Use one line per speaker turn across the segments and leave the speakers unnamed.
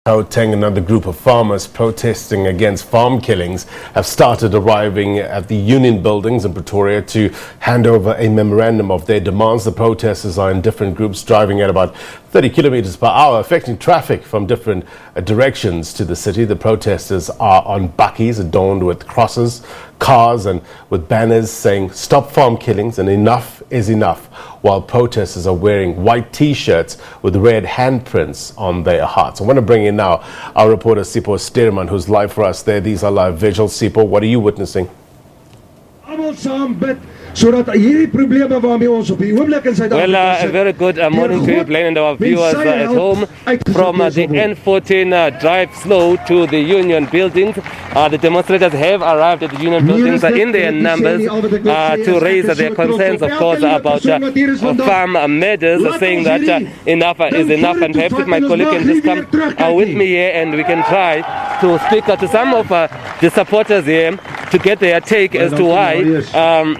Gauteng, another group of farmers protesting against farm killings have started arriving at the union buildings in Pretoria to hand over a memorandum of their demands. The protesters are in different groups driving at about 30 kilometers per hour, affecting traffic from different directions to the city. The protesters are on Bakkies adorned with crosses, cars and with banners saying stop farm killings and enough is enough, while protesters are wearing white t-shirts with red handprints on their hearts. I want to bring in now our reporter Sipho Stuurman, who's live for us there. These are live visuals. Sipho, what are you witnessing?
Well, a very good morning to you, Blaine, and our viewers at home. From the N14 drive slow to the union buildings, the demonstrators have arrived at the union buildings in their numbers to raise their concerns, of course, about farm murders, saying that enough is enough. And perhaps if my colleague can just come with me here and we can try to speak to some of the supporters here to get their take as to why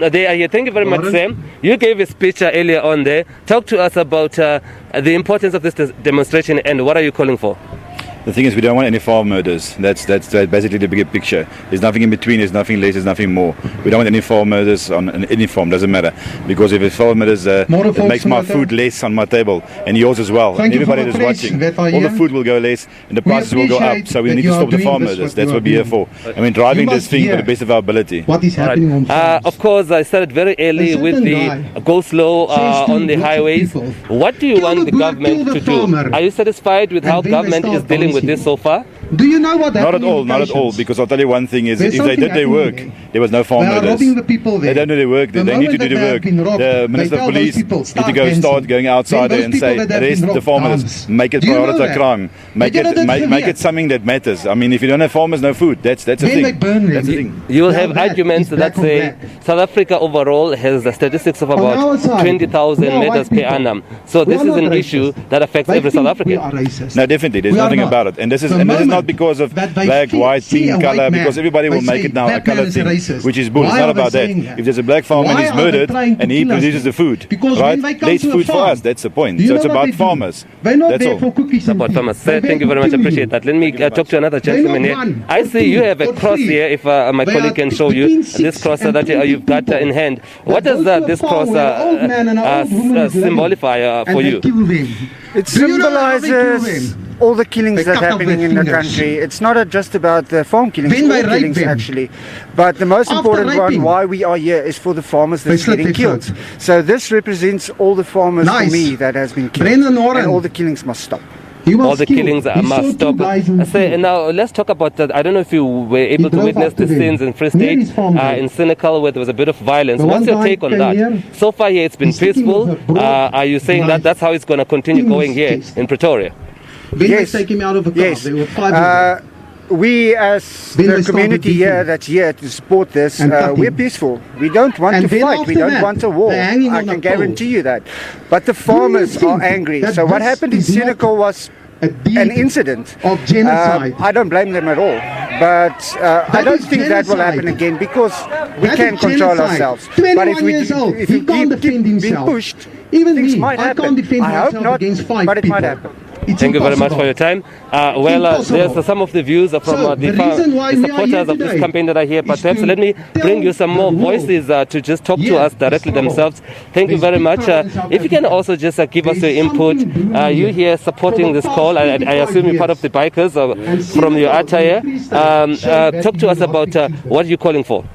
they are here. Thank you very much, Sam. You gave a speech earlier on there. Talk to us about the importance of this demonstration and what are you calling for?
The thing is, we don't want any farm murders. That's basically the bigger picture. There's nothing in between, there's nothing less, there's nothing more. We don't want any farm murders on any farm, doesn't matter. Because if it's farm murders, it makes my food less on my table, and yours as well. And everybody that's watching, all the food will go less, and the prices will go up. So we need to stop the farm murders. That's what we're here for. I mean, driving this thing to the best of our ability.
What is happening on farms?
Of course, I started very early with the go slow on the highways. What do you want the government to do? Are you satisfied with how government is dealing with this so far?
Do you know what happened?
Not at all, because I'll tell you one thing is, if they did their work, there was no farm murders. They don't do their work, they need to do the work. The Minister of Police need to start going outside there and say, arrest the farmers, make it priority crime, make it something that matters. I mean, if you don't have farmers, no food. That's the thing.
You will have arguments that say South Africa overall has statistics of about 20,000 murders per annum. So this is an issue that affects every South African.
No, definitely, there's nothing about it. And this is not because of black, white, pink color, because everybody will make it now a color thing, which is bull. It's not about that. If there's a black farmer and he's murdered and he produces the food, right? There's food for us. That's the point. So it's about farmers. That's all.
About farmers. Thank you very much. Appreciate that. Let me talk to another gentleman here. I see you have a cross here. If my colleague can show you this cross that you've got in hand. What does this cross symbolify for you?
It symbolizes all the killings that are happening in the country. It's not just about the farm killings, all killings actually. But the most important one, why we are here, is for the farmers that's getting killed. So this represents all the farmers for me that has been killed. And all the killings must stop.
All the killings must stop. Now let's talk about that. I don't know if you were able to witness the scenes in Free State, in Senekal, where there was a bit of violence. What's your take on that? So far here it's been peaceful. Are you saying that that's how it's going to continue going here in Pretoria?
Yes. We as the community here that's here to support this, we're peaceful. We don't want to fight. We don't want a war. I can guarantee you that. But the farmers are angry. So what happened in Senekal was an incident of genocide. I don't blame them at all. But I don't think that will happen again, because we can control ourselves. But if we keep being pushed, things might happen. I hope not, but it might happen.
Thank you very much for your time. There's some of the views from the supporters of this campaign that are here, but perhaps let me bring you some more voices to just talk to us directly themselves. Thank you very much. If you can also just give us your input. You here supporting this call. I assume you're part of the bikers from your attire. Talk to us about what you're calling for.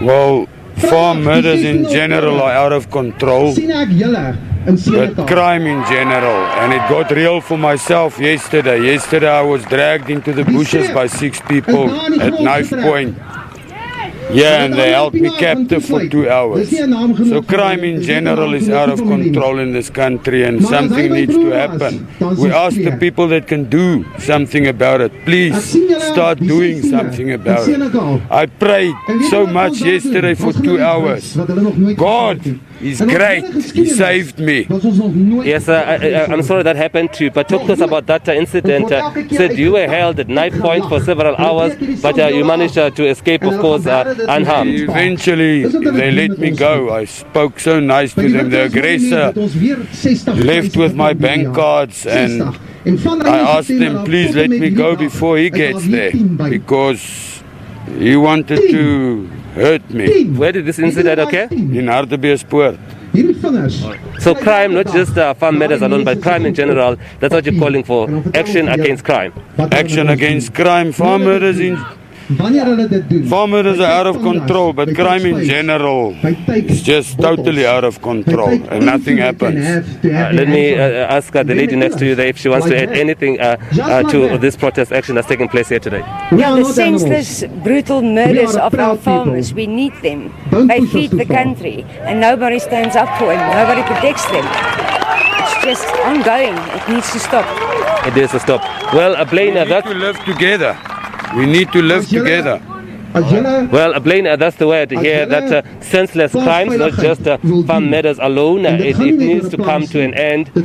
Well, farm murders in general are out of control. But crime in general, and it got real for myself yesterday. Yesterday I was dragged into the bushes by 6 people at knife point. Yeah, and they held me captive for 2 hours. So crime in general is out of control in this country, and something needs to happen. We ask the people that can do something about it, please start doing something about it. I prayed so much yesterday for 2 hours. God, He's great. He saved me.
Yes, I'm sorry that happened to you, but talk to us about that incident. Said you were held at knife point for several hours, but you managed to escape, of course, unharmed.
Eventually, they let me go. I spoke so nice to them. The aggressor left with my bank cards, and I asked him, please let me go before he gets there, because he wanted to hurt me.
Where did this incident occur?
In Hartbeespoort.
So crime, not just farm matters alone, but crime in general, that's what you're calling for, action against crime.
Action against crime. Farm murders are out of control, but crime in general is just totally out of control and nothing happens.
Let me ask the lady next to you there if she wants to add anything to this protest action that's taking place here today.
Yeah, the senseless, brutal murders of our farmers, we need them. They feed the country and nobody stands up for them, nobody protects them. It's just ongoing, it needs to stop.
It needs to stop. Well, Blaine,
we need to live together. We need to live together.
Well, Blaine, that's the word here, that senseless crimes, not just farm matters alone, it needs to come to an end. They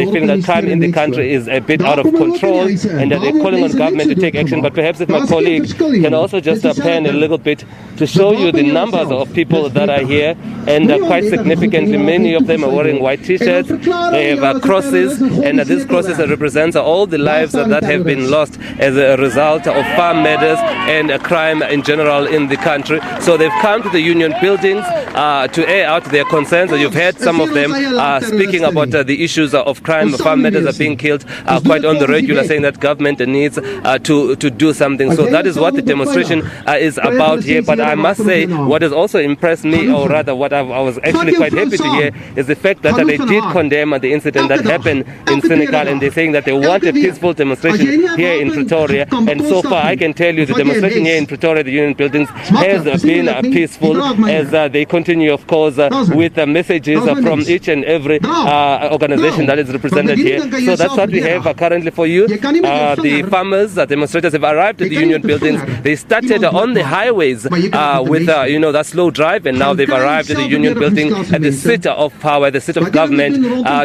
feel that crime in the country is a bit out of control and that they're calling on government to take action. But perhaps if my colleague can also just pan a little bit to show you the numbers of people that are here, and quite significantly, many of them are wearing white t-shirts, they have crosses, and these crosses represent all the lives that have been lost as a result of farm matters and crime in general in the country. So they've come to the union buildings to air out their concerns. You've heard some of them speaking about the issues of crime. Farm matters are being killed quite on the regular, saying that government needs to do something. So that is what the demonstration is about here. But I must say, what has also impressed me, or rather what I was actually quite happy to hear, is the fact that they did condemn the incident that happened in Senegal, and they're saying that they want a peaceful demonstration here in Pretoria. And so far, I can tell you the demonstration here in Pretoria, the union buildings, has been peaceful, as they continue, of course, with messages from each and every organization that is represented here. So that's what we have currently for you. The farmers, demonstrators have arrived at the union buildings. They started on the highways with that slow drive, and now they've arrived at the union building at the seat of power, the seat of government,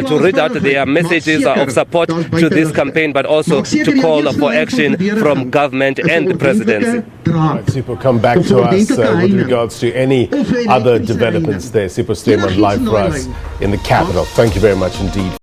to read out their messages of support to this campaign, but also to call for action from government and the presidency.
Right, Sipho, come back to us with regards to any other developments there. Sipho Stuurman live for us in the capital. Thank you very much indeed.